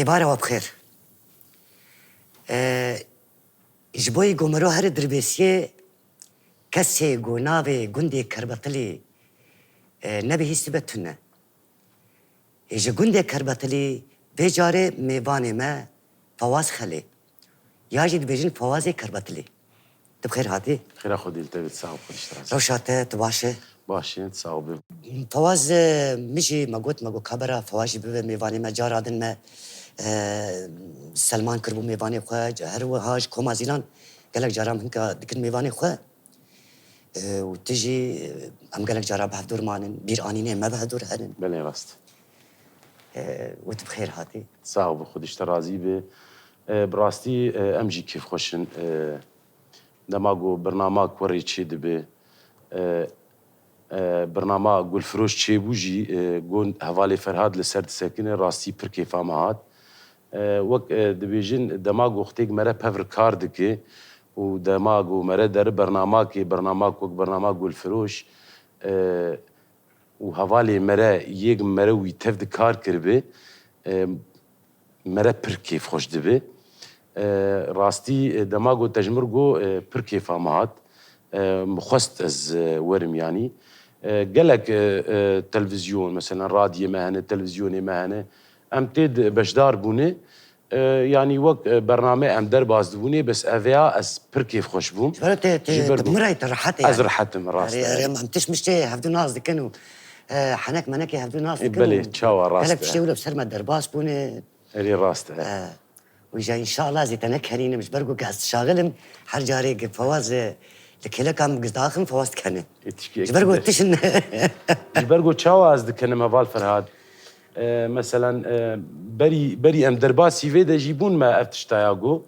اباره و بخیر جبوی گمرو هر دربیسیه کسی گوناوی گندی کربطلی نبی هیچی بتونه ایج گندی کربطلی بجاره میوانی ما فواز خلی یا جد بیجن فواز کربطلی تو بخیر هاتی؟ خير أخو ديل تبي تساوي كلش ترى. روشاته تباشه باشين تساوي. فواز میشی مگو خبره فوازی به میوانی ما جارادن ما سلمان کربو میوانی خواه هر و هاج کما زیلان گلک جارام هنگا دکن میوانی خواه و تجي ام قالك جرى بهدور مانن بير انينه ما بهدور هنن بله راست. وانت بخير هاتي تساوي خودش ترازي به براستي أمجي كيف خوشن دماغو برنامج كوري تشيد به برنامج قول فروش تشي بوجي قول هوالي فرهاد لسرد ساكنة راستي پر كيف عماد وق دبيجن دماغو اختيق مرة بفر كاردكي ودماغو مرة در برنامج وق برنامج قول فروش وهوالي مرة يج مرة ويتفد كار كربه مرة پر كيف خوش دبه راستي دماغو تجمرغو پر كيف عماد مخست از ورم يعني قالك تلفزيون مثلا راديو مهنه تلفزيوني مهنه ام تيد بشدار بونه يعني وقت برنامج ام در بازدبوني بس افيا از پر كيف خوش بوم جبرت مرايت راحتي يعني از رحتم راست يعني ما متش مشتي هفدو ناس دكنو حنك منك هفدو ناس دكنو بلي تشاوا راست قالك تشتي ولا بسر ما درباس بونه اللي راست ويجا ان شاء الله زي تنكرين مش برقو قاس شاغلم حر جاري فواز لكلا كم قصداخم فواز كانه جبرقو تشن جبرقو تشاوا از دكنم هفال فرهاد مثلا بري ام درباسي فيدا جيبون ما افتشتاياغو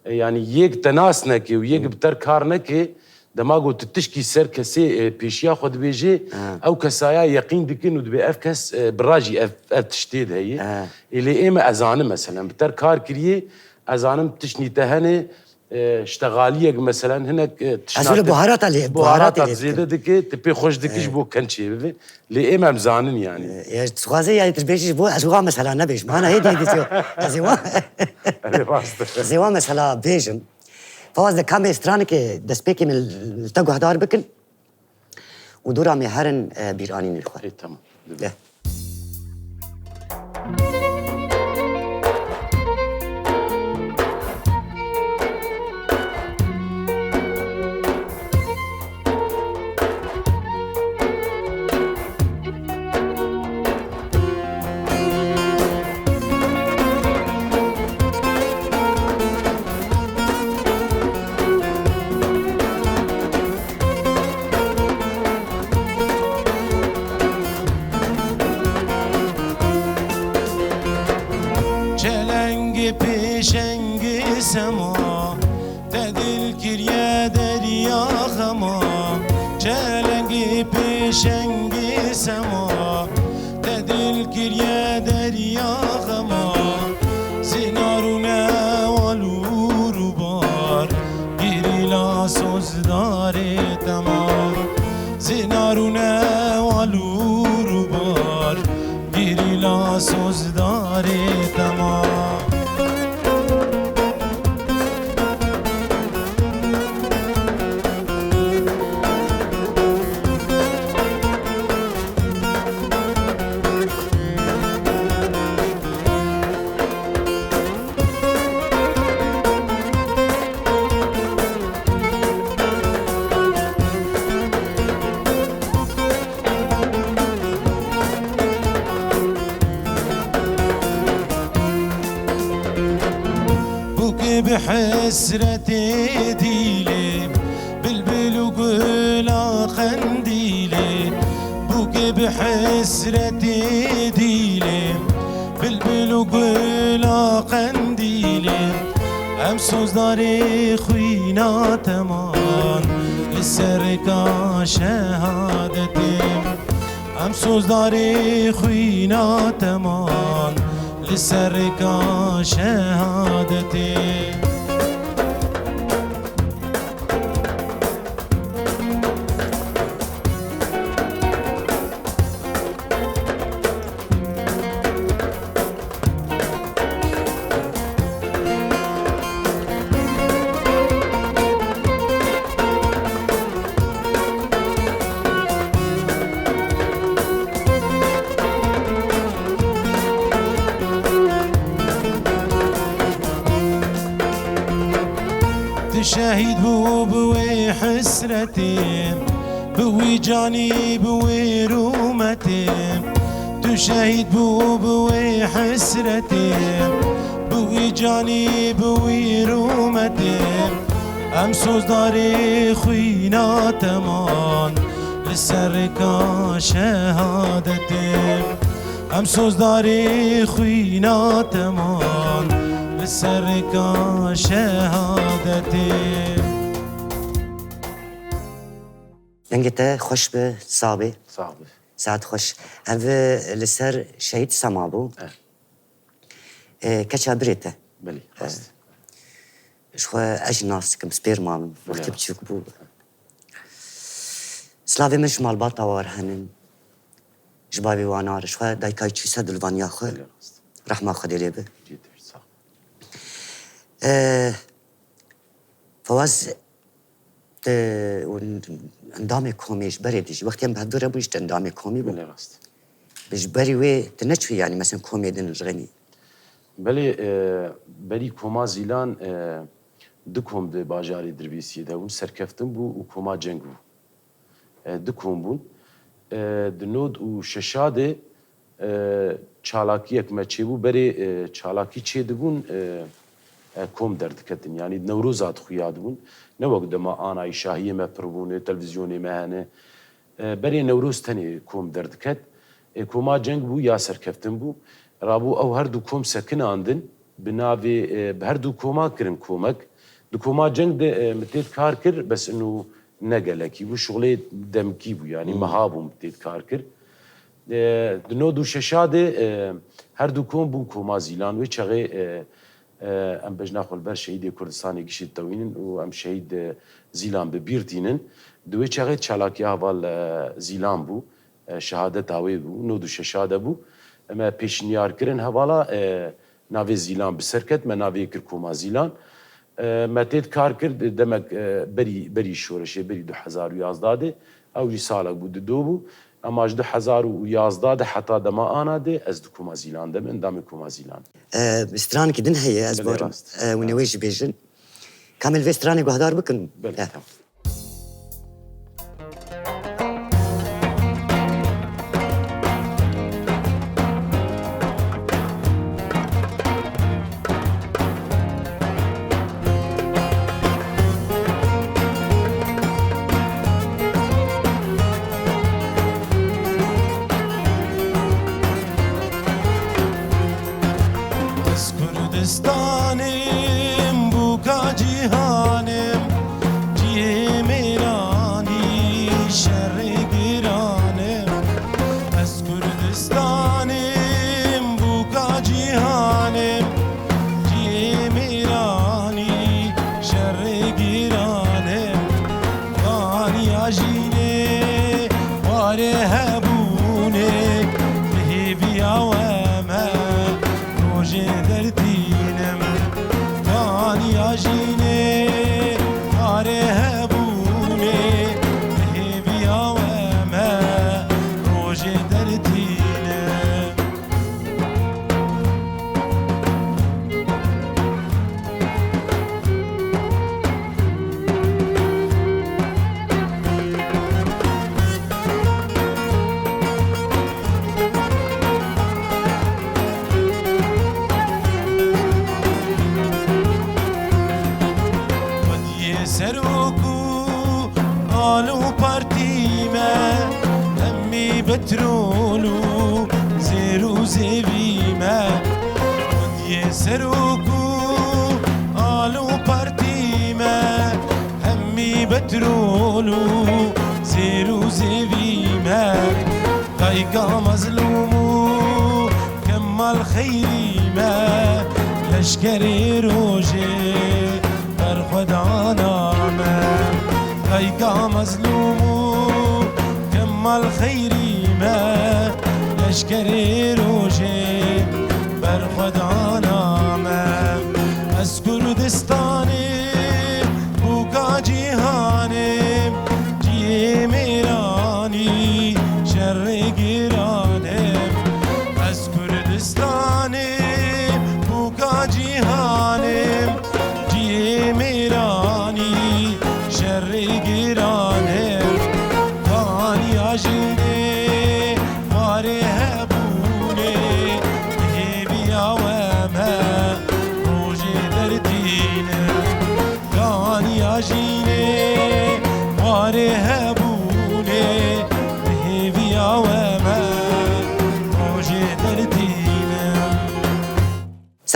يعني يك تناسنك ويك بتر كارنك دماغو تتشكي سر كسي بيشيا خد بيجي او كسايا يقين دكن ودبي افكس براجي افتشتيد هي اللي اما اذان مثلا بتر كار كريه اذانم تشني تهني اشتغاليك مثلا هناك ازول بهارات اللي بهارات زياده دك تبي خوش دكش بو كنشي لي اما مزانن يعني يا تسوازي يعني تربيش بو ازوا مثلا نبيش ما انا هيدي ديتو ازوا ازوا مثلا بيجن فواز ده كام استرانك دسبيكي من التقو هدار بكن ودورا مهرن بيرانين الخوة اي تمام لا پیشنگ سما تدل کریا دریا خما چلنگ پیشنگ سما تدل کریا دریا خما زنارونه والو بار گریلا سوزدار تمام زنارونه والو بار گریلا سوزدار تمام بحسرتي ديلي بلبل وقلا خنديلي بوك بحسرتي ديلي بلبل وقلا خنديلي امسوز داري خوينا تمان لسرقا شهادتي امسوز داري خوينا تمان لسرقا شهادتي تشهد بو بوي حسرتي بوي جاني بوي رومتي تشهد بو بوي حسرتي بوي جاني بوي رومتي ام سوز داري خوينا تمان لسركا شهادتي ام سوز داري خوينا تمان لسركا شهادتي دنگته خوش به صابه صعب ساعت خوش او لسر شهید سمابو کچا بریته بلي راست شخوا اجناس کم سپیر مامن وقتی بچوک بو سلاوی من شمال باتا وار هنن جبابي وانار شخوا دایکای چوسه دلوانیا خو بلي راست رحمه خودی لیبه جيت صح فواز اندام کومیش بری دیش وقتی هم بهدوره بویشت اندام کومی بو بلي راست بيش بري وي تنشوي يعني مثلا كوميدين الغني بلي كوما زيلان دكهم دي باجاري دربيسي داون سركفتن بو وكوما جنگ بو دكهم بون دنود و ششاده چالاكيك ما چه بو بري چالاكي چه دبون كوم درد كتن يعني نوروزات خوياد بون نوك دما آناي شاهية ما پربونه تلفزيوني ما هنه بري نوروز تاني كوم درد كت كوما جنگ بو یا سرکفتن بو رابو او هر دو کوم سکن آندن بناوی به هر دو کوما کرن کومک دو کوما جنگ ده متید کار کر بس انو نگلکی بو شغله دمکی بو يعني مهابو متید کار کر دنو دو ششاده هر دو کوم بو کوما زیلان و چغه ام بجنا خل بر شهید کردستانی گشید توینن و ام شهید زیلان ببیرتینن دوی چغه چالاکی اول زیلان بو شهادت آوی بو نو دو ششاده بو اما پیشنیار کرن حوالا ناوی زیلان بسرکت ما ناوی کر کوما زیلان ما تید کار کرد دمک بری شورشه بری 2011 او جی سالک بو دو بو اما اج 2011 حتی دما آنا ده از دو کوما زیلان دم اندام کوما زیلان بستران كدن هي بلي ازبور راست. ونويش بيجن كامل فيستراني قهدار بكن بله از کردستانم بوکا جیهانم جیه میرانی شر گرانم از کردستانم بوکا جیهانم جیه میرانی شر گرانم دانی آجینه واره هبونه بهیوی آوامه روژه دردینم دانی آجینه واره هبونه بهیوی آوامه روژه دردینم ودیه سروکو آلو پارتیمه همی بترولو زیرو زیویمه ودیه سروکو آلو پارتیمه همی بترولو زیرو زیویمه دایگا مظلومو کمال خیریمه لشکری روژه بر خدا نامه دایگا مظلومو کمال خیریمه لشکری روژه بر خدا نامه از کردستانی بوکا جیهانم جیه میرانی شر گرانم از کردستانی بوکا جیهانم جیه میرانی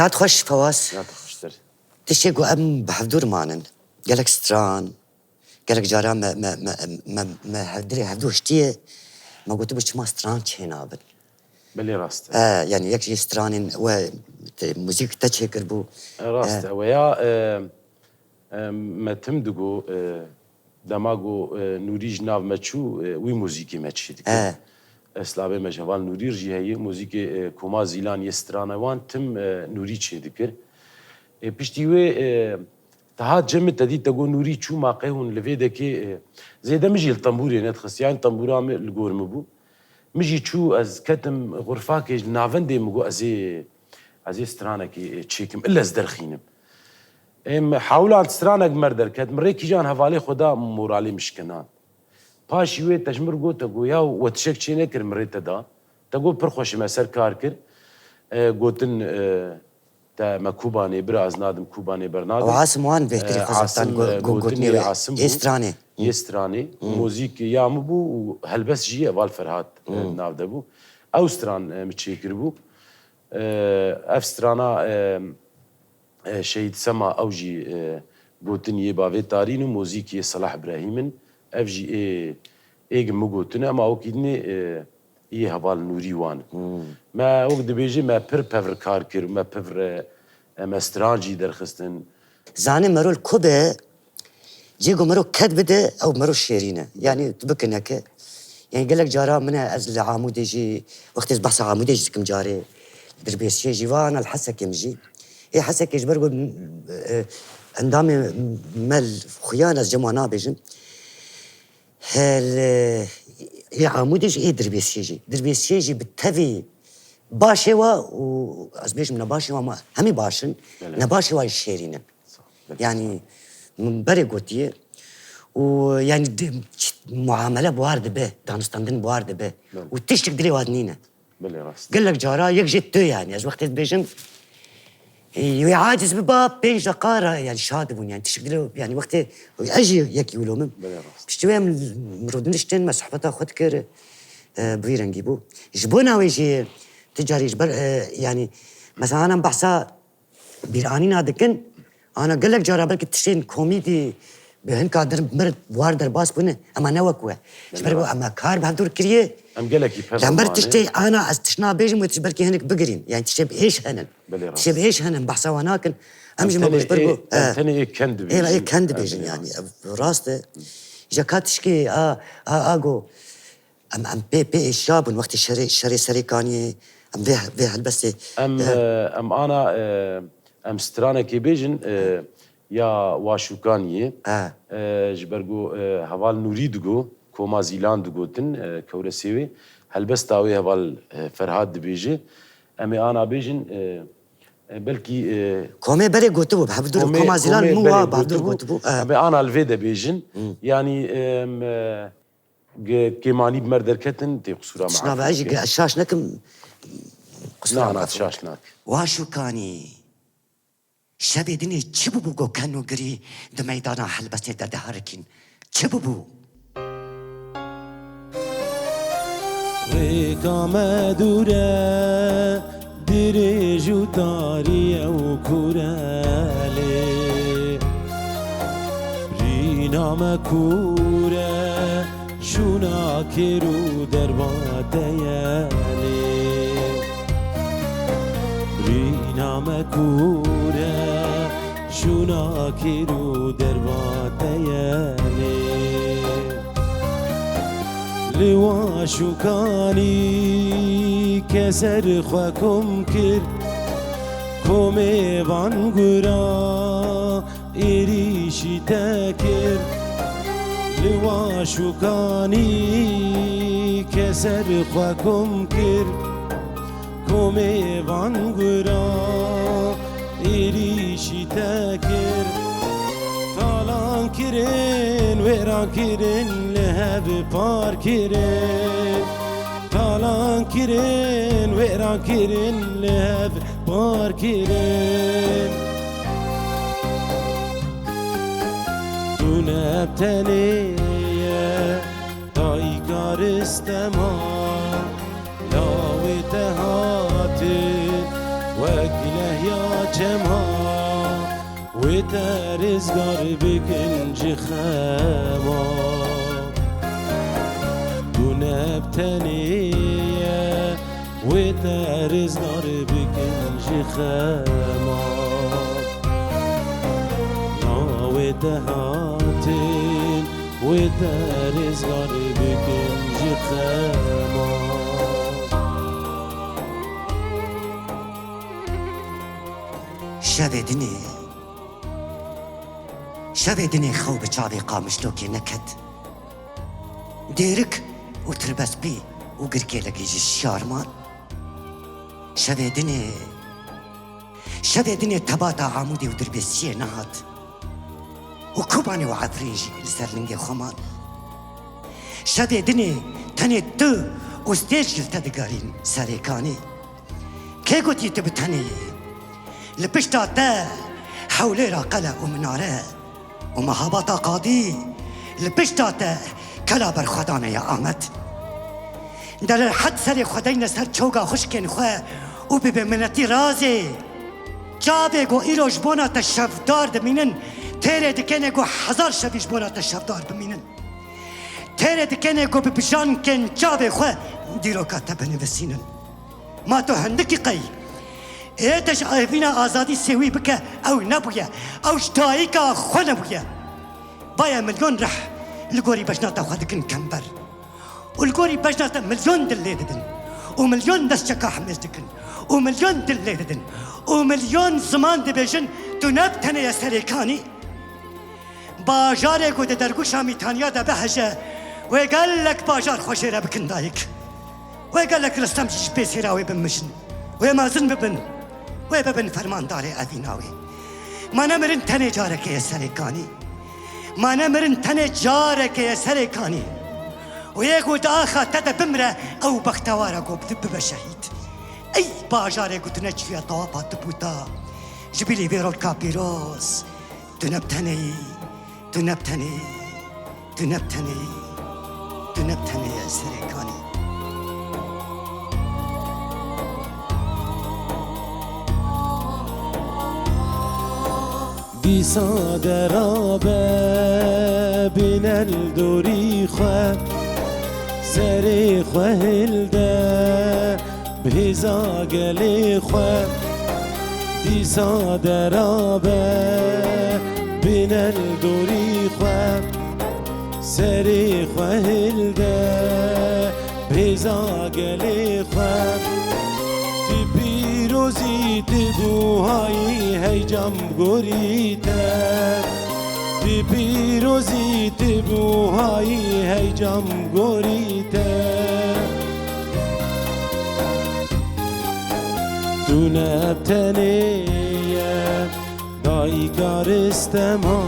ساعات خوش فواز لا تخشتر تشيكو أم بحفدور مانن قالك ستران قالك جارا ما هفدو هشتيه ما قلت بش ما ستران تشينا بل بلي راست يعني يكشي سترانين و موزيك تشيكر بو راست ويا ما تمدقو دماغو نوري جناف ماتشو وي موزيكي ماتشي ديك اسلابي مجهوال نوري رجي هي موزيكي كوما زيلان يسترانوان تم نوري تشي ديكر بيشتيوي تهاد جمت تدي تقول نوري شو ما قهون لفيدك زي مجي الطنبوري نتخص يعني طنبورا الجور مبو مجي شو از كتم غرفاك نافندي مجو ازي سترانك تشيكم الا زدرخينم ام حاول عن سترانك مردر كت مريكي جان هفالي خدا مورالي مشكنان باشيوي تجمر جو تقول يا وتشك تشينه كر مريت دا تقول برخوش مسر كار كر قوتن تا ما كوباني براز نادم كوباني برنادم وعاصم وان بهتري خزستان قوتني عاصم يستراني موزيك يامبو وهلبس جي اول فرهات ناف دبو اوستران متشيكر بو افسترانا شهيد سما اوجي قوتني بافي تارين موزيك صلاح ابراهيم افجي ايج مغوتنا ما اوكيدني ايه هبال نوري وان ما وقت بيجي ما بير كاركر ما بير مسترانجي درخستن زاني مرو الكوبه جيجو مرو كد بده او مرو شيرينه يعني تبكن هكا يعني قال لك جارا من از عمود يجي وقت بحث عمود يجي كم جاري دربيس يجي وانا الحسك يمجي ايه حسك يجبر اندامي مال خيانه جمعنا بيجن هل يا عمودش ايه دربيس يجي بالتفي باشوا وازبيش من باشوا ما همي باشن نباشوا الشيرين يعني من بري قوتيه ويعني معامله بوارد به دانستاندن بوارد به وتشتك دري وادنينا قال لك جارا يجت يعني از وقت بيجن يعاجز بباب بيج دقارة يعني شادبون يعني تشكله يعني وقت اجي يك يقولوا بشتوي مرودنشتن مسحبتها خد كر بغير نجيبو جبونا ويجي تجاري جبر يعني مثلا انا بحثا بيرانينا دكن انا قال لك جارا بالك تشين كوميدي بهن قادر مرد واردر باس بونه اما نوكوا جبر اما كار بهدور كريه ام قال لك لما تشتي انا استشنا بيجم وتشبركي هنك بقرين يعني تشب ايش هنن تشب ايش هنن بحثا وناكن امشي ما بيجبروا ثاني ايه كند بيجن ايه كند بيجن يعني راسته جاكاتشكي اجو ام بي الشاب وقت الشري سريكاني ام به هلبسي ام انا ام سترانكي بيجن يا واشوكانيه جبرجو هوال نوريدغو كوما زيلاند غوتن كورسيوي هلبس تاوي هوال فرهاد بيجي امي انا بيجن بلكي كومي بري غوتبو بحبدور كوما زيلاند مو بحبدور غوتبو امي انا الفيدا بيجن يعني كيماني بمردر كتن تي قصورا معك شنو باجي الشاش نكم قصورا معك شاشناك واشوكاني شبي دني تشببو كانوا قري دميدانا حلبسي دهاركين تشببو ريكا مدورة دريجو داري او كورالي رينا مكورة شونا كيرو درباتيالي رينا مكورة شونا كيرو درباتيالي لواشوكاني كسر خواكم كر كومي بانغورا إريشي تاكر لواشوكاني كسر خواكم كر كومي بانغورا إريشي تاكر طالان كرين ويران كرين لهب بار كرين طالان كرين ويران كرين لهب بار كرين دونه بتنيه طايقار استمان لاوي تهاتي وكله يا چما و ترزگار بکن جخما دو نبتنیه و ترزگار بکن جخما یا و دهاتین و ترزگار بکن جخما شب دني خو بچاوي قامشلوكي نكد ديرك وتربس بي وقرقي لقي الشارمان شب دني تباتا عمودي ودربسيه نهات وكوباني وعفريجي لسرلنجي خمان شب دني تاني تو وستيج لتدقارين ساريكاني كي قلت يتبتني لبشتا تا حولي راقلة ومنارة ومهابطة قاضي لبشتا تا كلا برخدانة يا آمد در الحد سر خدين سر چوغا خشكين خواه وببمنتي رازي جابه گو ایرو جبونا تا شفدار دمینن تیره دکنه گو 1000 شبی جبونا تا شفدار بمینن تیره دکنه گو ببجان کن جابه خواه دیرو کاتا بنویسینن ما تو هندکی قی ایتش آیوینا آزادی سوی بکه او نبویه او جدایی که خو نبویه بایا ملیون رح لگوری بجناتا خوا دکن کمبر والگوری بجناتا ملیون دل لیدن ومليون دست شكا حمز دكن ومليون دل ليدن ومليون زمان دبيجن دونبتن يا سريكاني باجاري قد درقو شامي تانيا دا بهجة ويقال لك باجار خوشيرا بكن دايك ويقال لك رستم جيش راوي بمشن ويمازن ببن ويببن فرمان داري أذيناوي ما نمرن تاني جارك يا سريكاني ما نمرن تاني جارك يا سريكاني ويقول آخا تدا بمرة أو بختوارا قو بدب بشهيد أي باجاري قلت نجفيا طوابا تبوتا جبيلي بيرو الكابيروس تنبتني تنبتني تنبتني تنبتني يا سريكاني دیسا درابه بین الدوری خواه سری خواه ده بهزا گلی خواه دیسا درابه بین الدوری خواه سری خواه ده بهزا گلی خواه پیروزی تبوهایی هیجم گوریته دی پیروزی تبوهایی هیجم گوریته تو نبتنیه دایی گارستما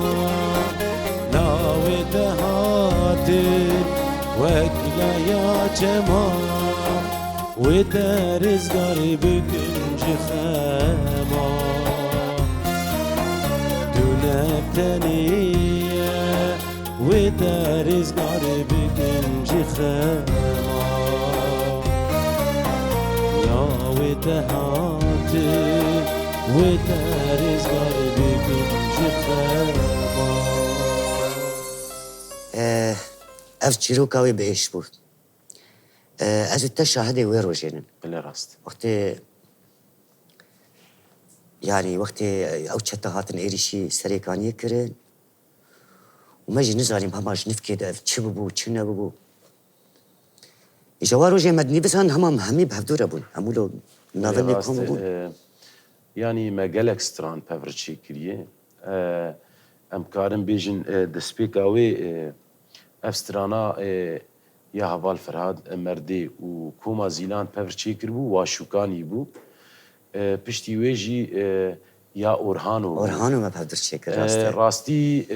لاوی دهاتی وکلیا چما و درزگاری بکن جخما تو نبتنیه و درزگاری بکن جخما یا و دهاتی و درزگاری بکن جخما اف چیروکاوی بهش بود از التشهد ويرو جينن بلا راست وقتی يعني وقتی او چتهاتن ایریشی سریکانی کرن ومجي نزاریم هماش نفكي ده چه ببو چه نببو جوارو جي مدني بس همام همي بهدور بون همولو ناظر نكون بون يعني ما جالك ستران بافرتشي كريه ام كارم بيجن دسبيكاوي افسترانا يا هوال فرهاد مردي و كوما زيلان بافرتشي كربو واشوكاني بو پشتی ویجی یا اورهانو ما بهدرچی کر راستی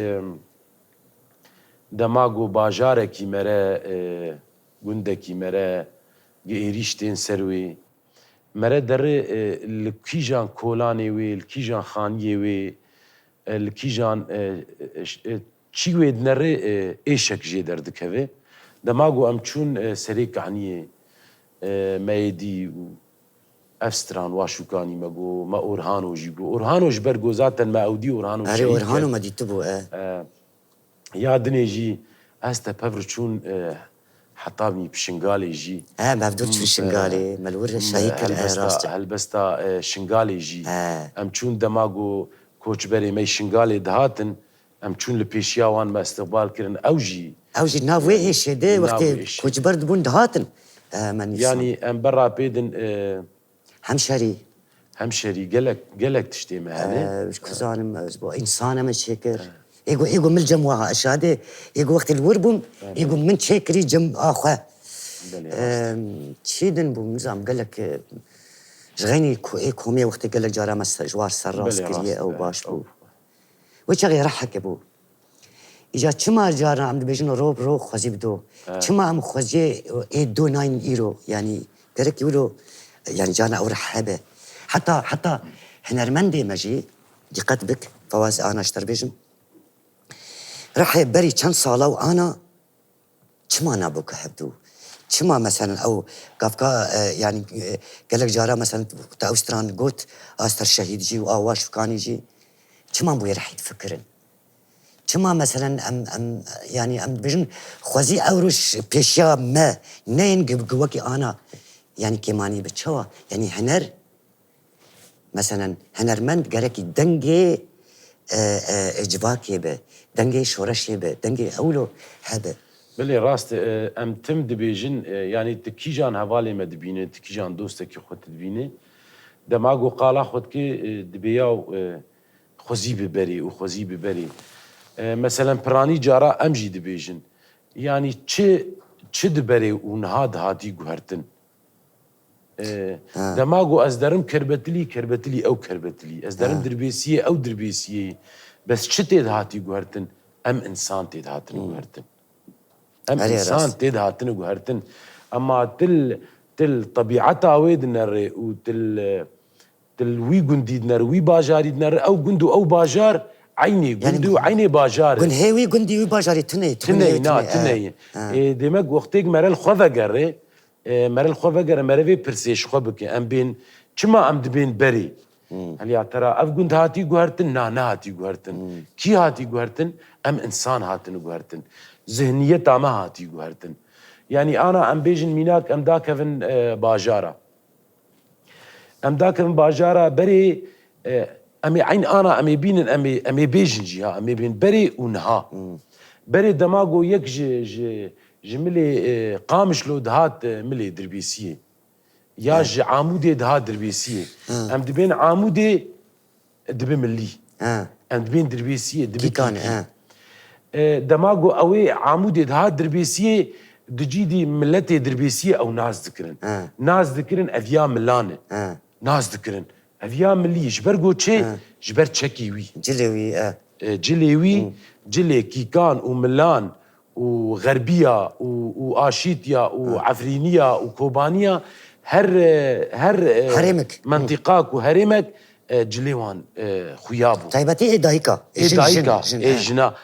دماغو باجاره کی مره گنده کی مره گیریشتین سروی مره در لکیجان کولانی وی لکیجان خانیه وی لکیجان چی وید نره ایشک جی افستران واشوكاني ماغو ما اورهانو جيبو اورهانو جبرغو ذاتا ما اودي اورهانو اري اورهانو ما ديتبو يادني جي استا بافرچون حطابني بشنغالي جي ما بدوتش في الشنغالي مالور شايك راست هلبستا شنغالي جي ام چون دماغو كوچبري مي شنغالي دهاتن ام چون لبيشيا وان ما استقبال كرن اوجي ناوي ايش ده وقت كوچ برد بون دهاتن يعني ام برا بيدن همشري قالك تشتي معنا مش كزانم اسبوع انسانه من شكر يقول من الجموعه اشاده يقول وقت الوربم يقول من شكري جم اخوه تشيدن بومزام قال لك جغيني كومي وقت قال لك جارا مس جوار سراس كريه او باش بو وش غير رحك ابو اجا چما جارا عم بيجن رو خوزي بدو چما عم خوزي 829 يورو يعني درك يورو يعني جانا او رحبه حتى هنرمندي مجي دقت بك فواز انا اشتر بيجم راح بري كم صاله وانا چما نابوك حبدو چما مثلا او كافكا يعني قال لك جارا مثلا تا اوستران قوت استر شهيد جي واواش كان يجي چما بو راح يتفكرن چما مثلا ام يعني ام بيجن خوزي اوروش بيشيا ما نين قوكي انا يعني كماني بتشوا يعني هنر مثلا هنرمند قالك دنجي اجباكي به دنجي شورشي به دنجي اولو هذا بلي راست ام تم دبيجن يعني تكيجان حوالي ما دبينه تكيجان دوستك خود دبينه دماغو قالا خود كي دبياو خوزي ببري وخوزي ببري مثلا براني جارا امجي دبيجن يعني چه دبري ونهاد هاتي گهرتن دماغو از درم کربتلی او کربتلی از درم دربیسیه او دربیسیه بس چه تید هاتی گوهرتن ام انسان تید هاتن گوهرتن ام انسان تید هاتن گوهرتن اما تل طبيعتا ويد نر و تل وي گنديد نر وي باجاري نر او گندو او باجار عيني گندو يعني عيني باجار گن هي وي گندي وي باجاري تني دماغ وقتك مرل خوفا مرل خوفا قرر مرفي برسيش خوبك ام بين چما ام دبين بري هل يا ترى اف گند هاتي گوهرتن نا هاتي گوهرتن كي هاتي گوهرتن ام انسان هاتن گوهرتن ذهنيت ما هاتي گوهرتن يعني انا ام بيجن ميناك ام داكفن باجارة ام داكفن باجارة بري امي عين انا امي بين امي بيجن جيها امي بين بري ونها بري دماغو يك جملي قامش لو دهات ملي دربيسيه يا عمودي دهات دربيسيه ام دبين عمودي دبي ملي ام دبين دربيسيه دبي كان دماغو اوي عمودي دهات دربيسيه دجيدي ملتي دربيسيه او ناس ذكرن افيا ملانه ناس ذكرن افيا ملي جبرغو تشي جبر تشكيوي جلي كيكان وملان وغربية وآشيتيا وعفرينية وكوبانيا هر هرمك منطقاك وهرمك جليوان خيابو طيبتي دايكا جنا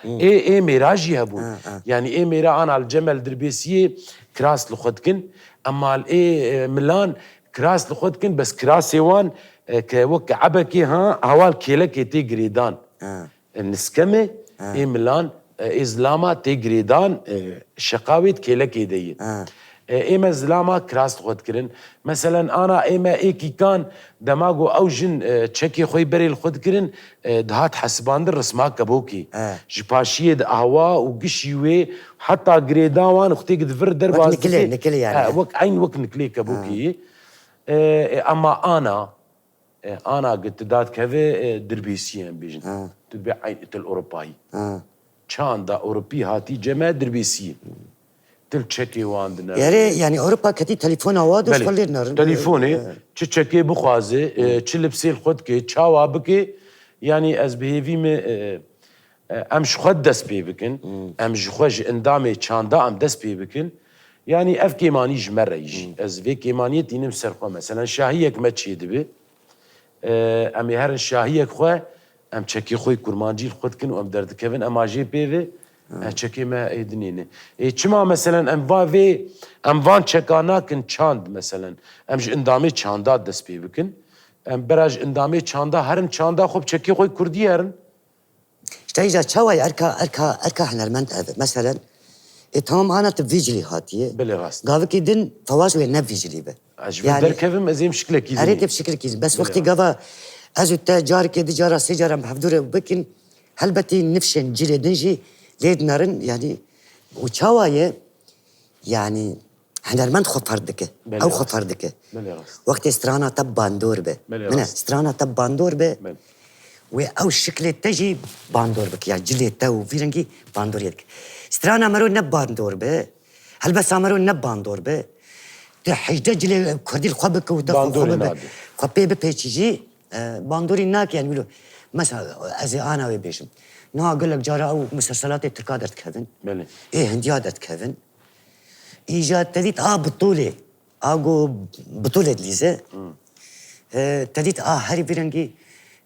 ميراجي هبون يعني ميرا انا الجمل دربيسيه كراس لخدكن اما ملان كراس لخدكن بس كراس يوان كوك عبكي هوال كيلك تي جريدان النسكمه ملان إزلاما تجريدان شقاويت كيلك يدي إما زلاما كراس خود كرن مثلا أنا إما إيكي كان دماغو أو جن تشكي خوي بري الخود كرن دهات حسبان در رسما كبوكي جباشيه ده أهوا وقشيوي حتى جريدان اختي قد فر در باز نكلي يعني وك عين وك نكلي كبوكي أما أنا قلت دات كذا دربيسيان بيجن تبع عين الأوروباي چان دا اوروبي هاتي جمع دربيسي تل تشكي واندنا يعني اوروبا كتي تليفون اواد خلي نار تليفوني تشكي بخوازي تشلبسي الخد كي تشاوا بكي يعني از بهيفي امش خد دس بيبكن امش خوج اندامي چاندا ام دس بيبكن يعني اف كيماني جمره يجي از في كيمانيت ينم سرخو مثلا شاهيك ما تشيدبي امي هر شاهيك خو ام چکی خوی کرمانجی خود کن و ام درد کن ام آجی پیوه çekê me êdinîne. Çima mesela em van çekanakin çand mesela. Em ji endamê çanda dest pê bikin. Em bera ji endamê çanda herin çanda xwe bi çekê xwe Kurdî herin. İşte iyice çavay erka hünermend ev. Mesela tamam ana tıvvicili hatiye. Bilê rast. Gavı ki din fawaz ve nevvicili be. Ez ji derkevim ez êm şikilekî Erê dinî. tep şikir kîz. Bes wextî gava ez û te careke di cara sê cara hevdûre bikin helbetî nifşên cilê din jî lê dinarin yani û çawa ye yani hünermend xwe ferd dike. Ew xwe ferd dike. Bilê rast. Wextê strana te bandor be. Bilê Mine rast. strana te bandor be. Bilê. Ve ew şiklê te jî bandor bike. Ya cilê te û vî rengî bandoriyê dike. Strana merû ne bandor be. Helbesa merû ne bandor be. Te hejde cilê Kurdî xwe bike û te Bandorî xwe be. nade. Xwe pê bipêçî bandorî nake yani wilo. Mesela ez ê ana wê bêjim. Niha gelek cara ew muselselatê Tirka derdikevin. Bilê. Hindiya derdikevin. İca te dît bitûlê. Got bitûlê dilîze. Te dît herî vî rengî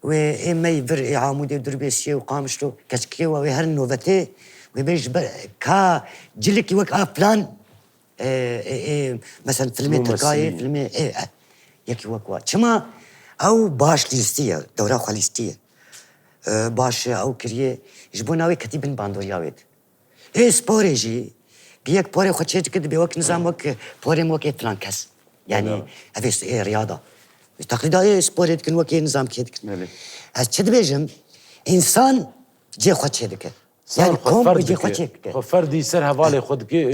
ve êmey vir amûdê durbêsiye û qamişlo keçikê ve her novetê ve bêj ka cilekî wek plan mesela filmê Tirkayê filmê yekî wek wa. Çima ew baş lîstiye, dewra xwe lîstiye. Baş ew kiriye ji bo navê ketîbin bandoriya wê de. Sporê jî giyek porê xwe çê dike dibe wek nizam wek porêm wekê filan kes. Yani ev ê riyada. Taklîda sporê dikin wekê nizam kê dikin. Ez çi dibêjim insan cê xwe çê dike. Yani kom bi cê xwe çê dike. Xwe ferdî ser hevalê xwe dike.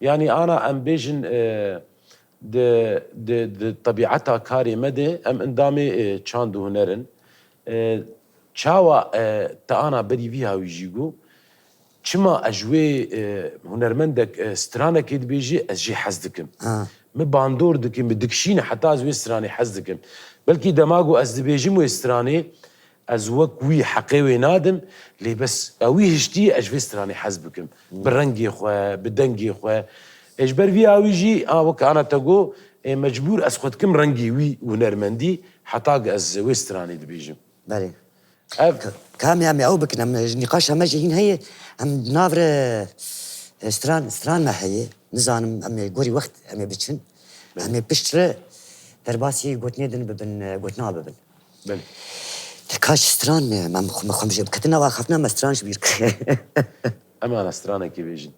Yani ana em bêjin di tabiata karê me de em endamê çand û hunerin. Çawa te ana berî vî hawî jî got çima ez ji wê hunermendek stranekê dibêjî ez jî hez dikim. Me bandor dikim, me dikişîne heta ez wê stranê hez dikim. Belkî dema got ez dibêjim wê stranê ez wek wî heqê wê nadim lê bes wî hiştî ez ji vê stranê hez bikim. Bi rengê xwe, bi dengê xwe. Ji ber vî awî jî wek ana te got mecbûr ez xwe dikim rengê wî hunermendî heta ez wê stranê dibêjim. Belê. Ev Kam em ew bikin em nîqaşa me jî hîn heye em navre stran me heye nizanim em ê gorî wext em ê biçin em ê piştre derbasî gotinê din bibin gotina bibin. Belê. Kaç stran me em xwe jê biketin ava xefna me stran ji bîr Em ana stranekê bêjin.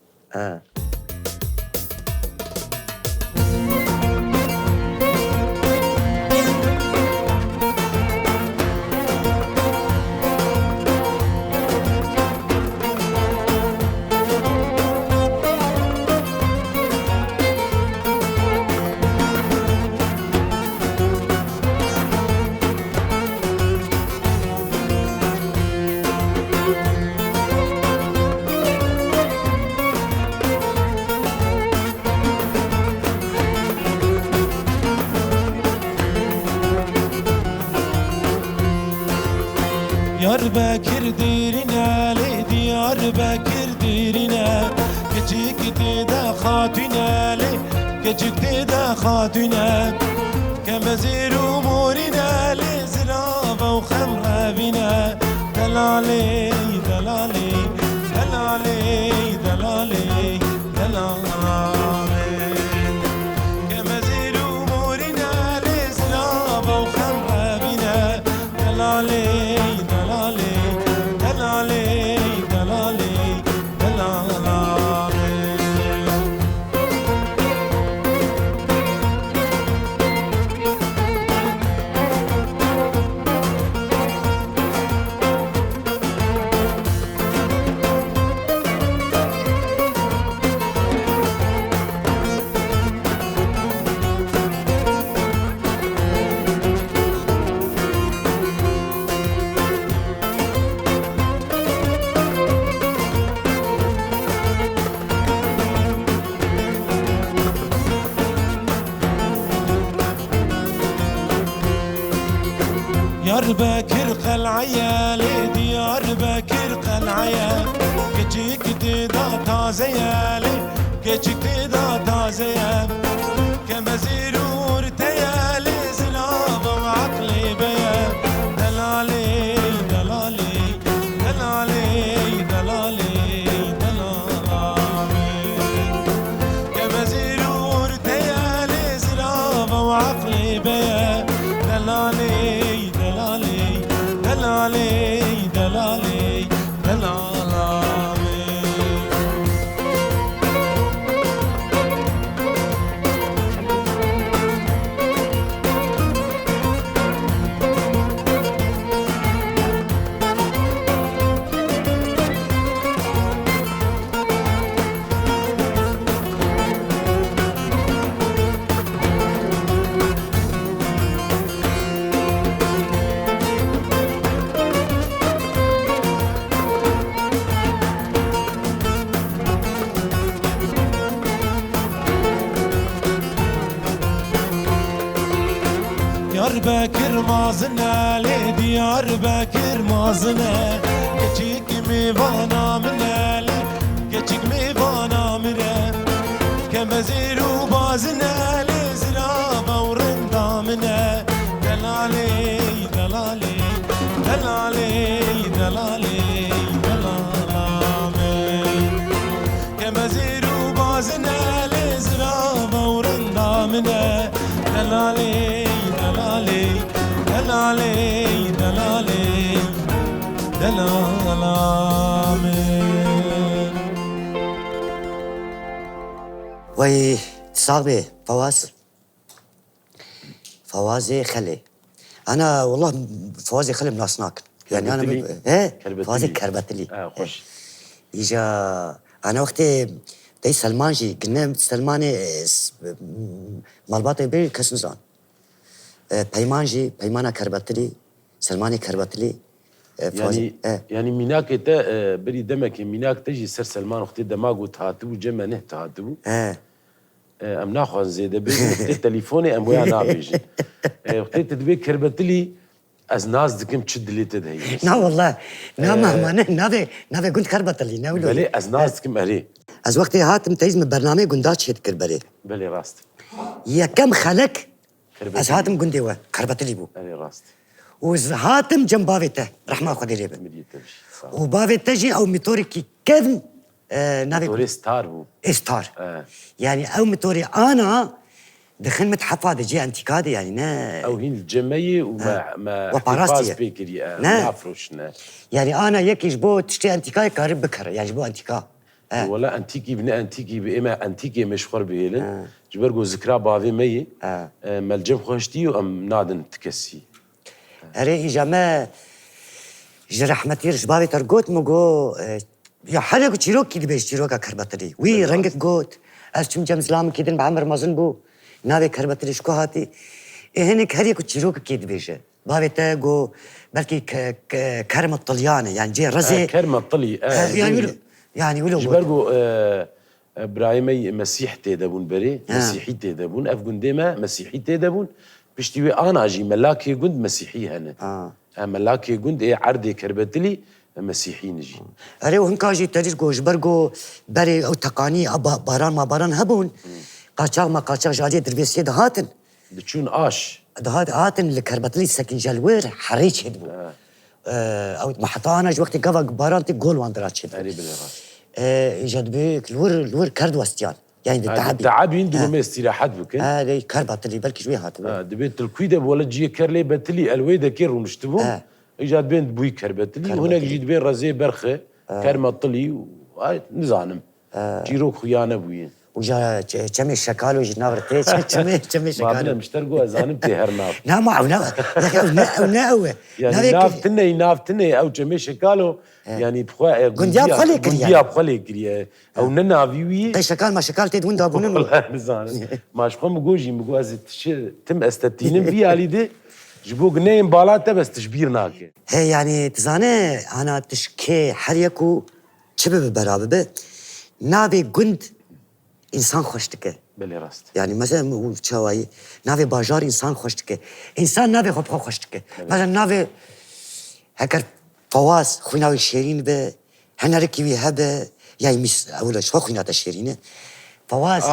Diyarbakır dirine, le Diyarbakır dirine, küçük de hatune, le küçük de hatune, kemezir umurine, le zilava u khamra bine, delali delali delali delali delali, kemezir umurine, le zilava u khamra bine, delali. Diyarbakır qal'aya, le Diyarbakır qal'aya, küçük da tazeye, le küçük da tazeye, kemezir urteye, le zilava akli beye, delali delali delali delali. بكر مازنه لي ديار بكر مازنه كچيك ميوانا منه لي كچيك ميوانا منه كمزيرو بازنه لي زرابه ورندا منه دلالي دلالي دلالي دلالي دلالامي كمزيرو بازنه لي زرابه ورندا منه دلالي دلالي دلالي دلالي دلالامي وي صاحبي فوازي خلي انا والله فوازي خلي من اسناك يعني انا فوازي كربتلي خوش يجا انا وقتي دي سلمانجي قلنا سلماني مالباتي بي كسنزان بيمانا كربتلي سلماني كربتلي يعني ميناك تا بري دمك ميناك تجي سر سلمان وقت دماغو تهاتبو جمع نه تهاتبو ام ناخذ زيد بي وقت تليفوني ام ويا نابيجي وقت تدبي كربتلي از ناز دكم تشد لي تدهي نا والله نا ما نافي قلت كربتلي ناولو بلي از ناز دكم اري از وقتي هاتم تيز من برنامج قندات شيت كربري بلي راست يا كم خلق از هاتم قندي و كربتلي بو اري راست وز هاتم جنب بافته رحمه خدي لي مدي تمشي صح وبافته جي او ميتوري كي كذن نافي توري ستار بو استار يعني او ميتوري انا دخل متحفظ جي انتيكادي يعني نا او هين الجمية وما وباراستيا. بيكري نا. نافروشنا يعني انا يكيش بو تشتي انتيكاي قارب بكر يعني بو انتيكا ولا انتيكي بنا انتيكي باما انتيكي مشخور بيلن جبرغو ذكرى بافي مي ملجم خوشتي وام نادن تكسي اري جما رحمتي رشبابي ترغوت مگو يا حلقو تشيروكي دبيش تشيروكا كربتري وي رنگت غوت از چم جم اسلام كيدن بعمر مازن بو ناوي كربتري شكو هاتي هنك هريكو تشيروكا كي دبيشه بابي تاغو بلكي كرم الطلياني يعني جي رزي كرم الطلي يعني ولو جبرغو ابراهيمي مسيح تيدبون بري مسيحي تيدبون افغون ديما مسيحي تيدبون بشتوي انا اجي ملاكي قند مسيحي هنا ملاكي قند عردي كربتلي مسيحي نجي اري وهنكاجي تريجو جبرغو بري او تقاني باران ما باران هبون قاچاق ما قاچاق جاجي دربيسي دهاتن بتشون اش دهات هاتن لكربتلي سكن جلوير حريج هدبو او محطانا جو وقت قفا باران تي جول واندراتش اري بالراس ايجاد بيك الور كرد وستيان يعني تعبي عنده ما استراحات بك هاي كربتلي بلكي شوي هات دبيت الكويده ولا جي كرلي بتلي الويده كير ونشتبون ايجاد بين بوي كربتلي وهناك جيت بين رزي برخه كرمه طلي نزانم جيرو خيانه بوين وجا كم الشكال وجي نابرتي كم ما بنا مشترقوا ازانم تهرنا لا ما وناوه يعني نافتني او كم شكالو يعني بخوا قندياب خلي كريا او ننا فيوي تي شكال ما شكال تي وين دابونن والله نزانم ما شخم مجوجي مجواز تم استتينم في علي دي جبوك نايم بالاته بس تشبيرناك هي يعني تزاني انا تشكي حريكو شبه برابه نابي قند انسان خوشتكه بلي راست يعني مثلا چاوي نافي باجار انسان خوشتكه انسان نافي خوب خوشتكه مثلا نافي هكر فواز خويناوي شيرين به هنركي بي هبه يعني مش اول شو خوينات شيرين فواز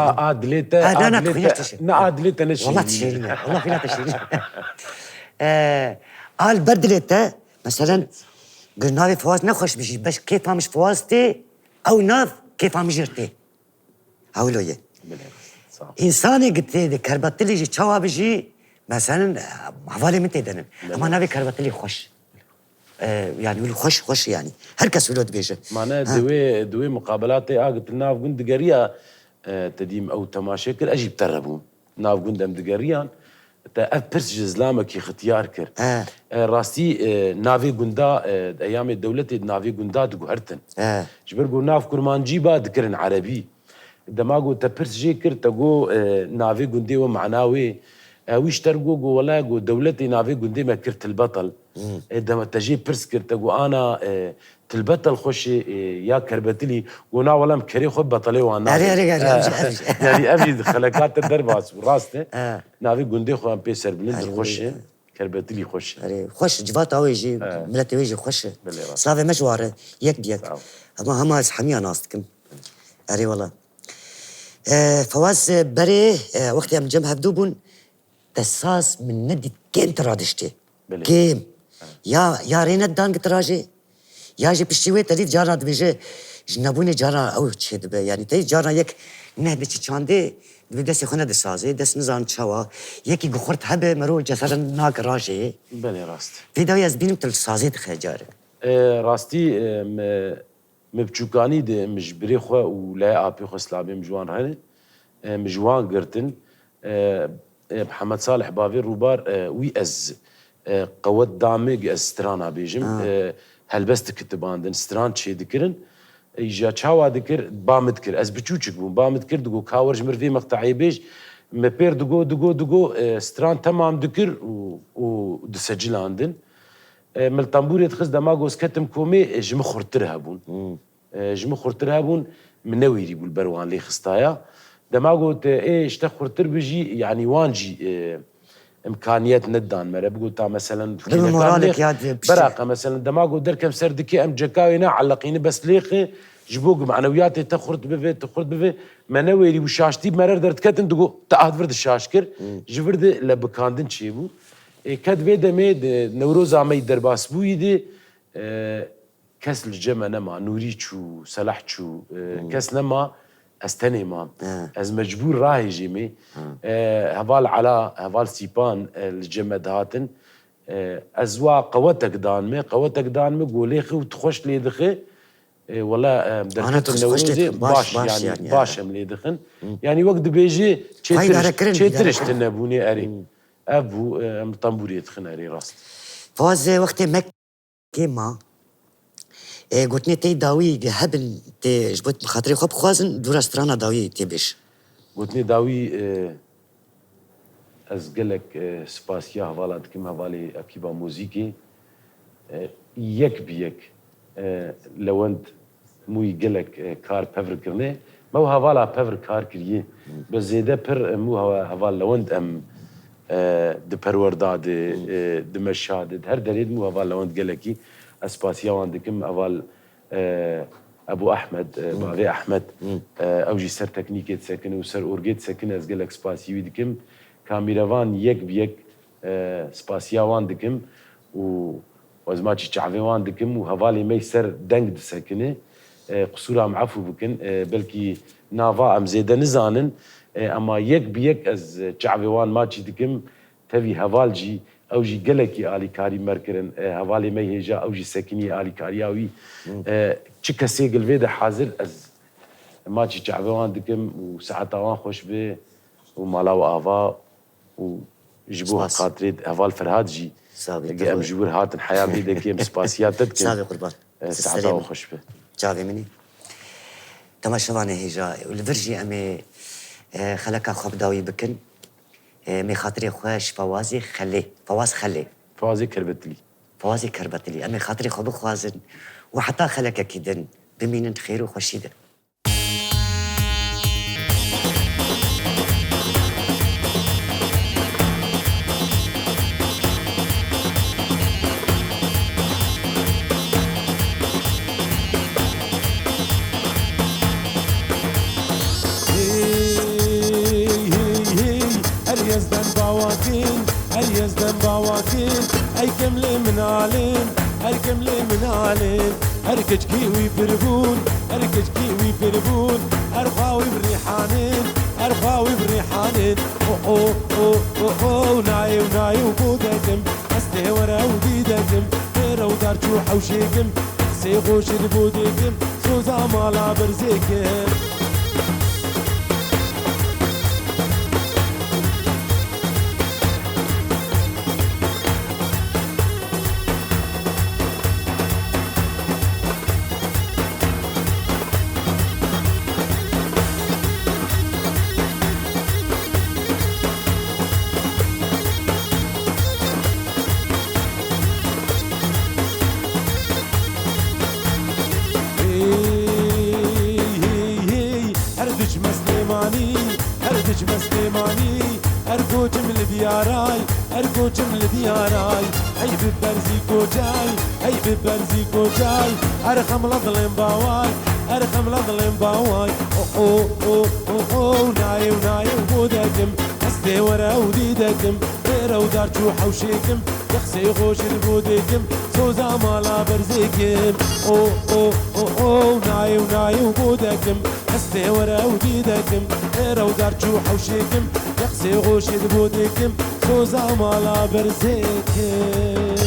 دليتا نا دليتا نشيرين والله تشيرين والله خوينات شيرين قال بدلته مثلا قلنا نافي فواز نخوش بيجي بس كيف مش فوازتي او ناف كيف مش جرتي هولويه انساني قلت لي كربتلي جي تشوا بيجي مثلا حوالي من تدنن اما نبي كربتلي خوش يعني ولو خوش يعني هركس ولود بيجي معناها دوي مقابلاتي قلت ناف قند قريه تديم او تماشيكل اجي بتربون ناف قندم دقريان تا ابرس جزلامك اختيار كر راستي نافي قندا ايام الدوله نافي قندا دقهرتن جبرقو ناف كرمانجي با ذكرن عربي دماغو تبرس جي كر تقو نافي قندي ومعناوي ويش ترقو قو ولا قو دولتي نافي قندي ما كرت البطل دما تجي برس كر تقو انا تلبطل خوش يا كربتلي ونا ولا مكري خو بطلي وانا يعني ابي خلقات الدرباس وراسته نافي قندي خو ام بيسر بلند خوش كربتلي خوش اري خوش جوات اويجي ملتي ويجي خوش سلافي مجواره يك بيك هما حمية ناستكم اري والله فواز بري وقت يوم جمع بدوبون تساس من ندي كين ترادشتي كيم يا رينا دان تراجي يا جي بشتوي تريد جارنا دبيجي جنبوني جارنا او تشي دبي يعني تي جارنا يك نهدي تشاندي دبي دس خونه دسازي دس نزان تشوا يكي غخرت هبه مرو جسر ناك راجي بلي راست في داوي از بينم تل سازي دخجار راستي مبچوكاني دي مجبري خو ولا ابي خو سلابي مجوان هاني مجوان قرتن محمد صالح بافي روبار وي از قوت دامج استرانا بيجم هلبست كتباندن ستران تشي دكرن ايجا تشاوا دكر بامد كر از بچوچك بون بامد كر دغو كاورج مرفي مقطعي بيج مبير دغو ستران تمام دكر و دسجلاندن ملتامبوريت خز دماغوس كتم كومي جم خرترها بون جم خرترها بون منويري بالبروان لي خستايا دماغوت ايش تخرتر بيجي يعني وانجي امكانيات ندان مرة بقول تا مثلا براقه مثلا دماغو دركم سردكي ام جكاوينا علقيني بس ليخي جبوق معنوياتي تخرت بفي منويري وشاشتي مرر درت كتن دغو تاهد فرد الشاشكر جفرد لبكاندن تشيبو كد بيد ميد نوروز عمي درباس بويدي كسل جمنا مع نوري تشو سلاح تشو كس نما استني مام از مجبور راهي جيمي هفال على هفال سيبان الجمد هاتن ازوا قوتك دانمي قوليخي وتخش لي دخي والله دركت النوروزي باش يعني باش ملي دخن يعني وقت بيجي تشترش تنبوني اري ابو طنبوري دخن اري راست فواز وقت مكي ما قلتني تي داوي هبل تي جبت بخاطري خب خوازن دورا سترانا داوي تي بيش قلتني داوي از قلك سباسيا هفالات كم هفالي اكيبا موزيكي يك بيك لوند مو يقلك كار بفر كرني مو هفالا بفر كار كريه بس زيدا بر مو هفال لوند ام د پرورداد د مشاد هر دريد مو هفال لوند قلكي اسباسيا واندكم اول ابو احمد بابي احمد اوجي سر تكنيكيت سكن وسر اورجيت سكن از قلك سباسيوي دكم كاميرافان يك بيك سباسيا واندكم وازماتشي شعبي واندكم وهفالي مي سر دنگ سكنه قصورا معفو بكن بلكي نافا ام زيدا نزانن اما يك بيك از شعبي وان ماتشي دكم تبي هفالجي اوجي قلكي الي كاري مركرن هفالي مي هجا اوجي سكني الي كارياوي تشكا سيقل فيدا حاضر از ماتشي شعبي واندكم وساعتها وان خوش به ومالاو افا وجبوها خاطري هفال فرهاد جي لقي ام جبور هاتن حياه بيدك كيم سباسيات تدكن سابي قربان ساعتها وخش به جافي مني تماشواني هجا والفرجي امي خلكا خوب داوي بكن مي خاطري خوش فوازي خلي فوازي كربتلي امي خاطري خوب خوازن وحتى خلكا كيدن بمين خير وخشيدن اي كملي من علين اركج كيوي بربون ارفاوي بريحانين او ناي وبودكم استهورا وديدكم غير ودار جوح وشيكم سيغوش بودكم سوزا مالا برزيكم ارجو جمل دياراي هي ببرزي كوجاي هي ببرزي كوجاي ارخم لظلم باواي ارخم لظلم باواي او او او او ناي وناي وبودكم استي ورا وديدكم غير ودار جوح وشيكم يخسي غوش البودكم سوزا مالا برزيكم او او او او ناي وناي وبودكم استي ورا وديدكم غير ودار جوح وشيكم يخسي غوش البودكم سوزا مالا برزيكم